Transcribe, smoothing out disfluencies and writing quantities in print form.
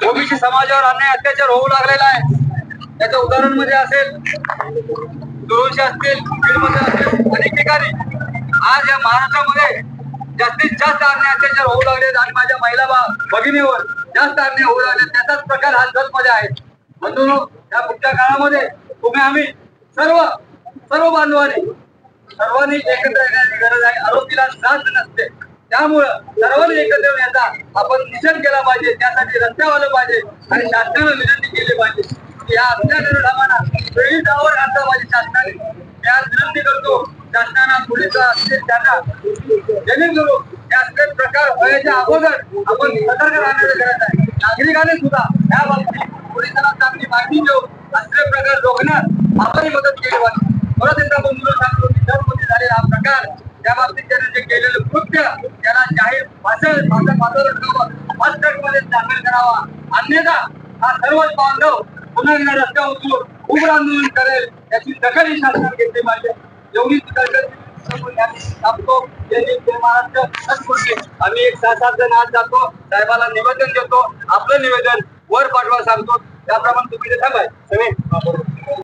OBC समाजावर अन्याय अत्याचार होऊ लागलेला आहे। त्याचं उदाहरण मध्ये असेल, दुरुशी असतील, बीडमध्ये असेल, अनेक ठिकाणी आज या महाराष्ट्रामध्ये जास्तीत जास्त अन्याय अत्याचार होऊ लागले आणि माझ्या महिला भगिनीवर जास्त अन्याय होऊ लागले। त्याचाच प्रकार हा जतमध्ये आहे। म्हणून या पुढच्या काळामध्ये आम्ही सर्व बांधवांनी सर्वांनी एकत्र येण्याची गरज आहे। आरोपीला साथ नसते, त्यामुळं सर्वांनी एकत्र येऊन याचा आपण निषेध केला पाहिजे, त्यासाठी रस्त्यावर आलं पाहिजे आणि शासनाला विनंती केली पाहिजे की या अत्याचाराला पीडितावर घातला पाहिजे शासनाने। मी आज विनंती करतो शासनाला, पोलीस असतील त्यांना, जेणेकरून या असले प्रकार व्हायच्या अगोदर आपण सतर्क राहण्याची गरज आहे। नागरिकांनी सुद्धा या बाबतीत पोलिसांना चांगली माहिती देऊन असले प्रकार रोखण्यात आपली मदत केली पाहिजे। परत एकदा बंधूंनो सांगतो की जतमध्ये झालेला हा प्रकार, त्या बाबतीत त्याने जे केलेलं कृत्य त्याला जाहीर मध्ये दाखल करावा, अन्यथा हा सर्वच बांधव पुन्हा एकदा रस्त्यावर उतरून उग्र आंदोलन करेल, याची दखल ही शासनाने घेतली पाहिजे। एवढीच सांगतो महाराष्ट्र आम्ही एक 6-7 जण आज जातो, साहेबाला निवेदन देतो, आपलं निवेदन वर पाठवा सांगतो, त्याप्रमाणे तुम्ही थांबाय सगळे।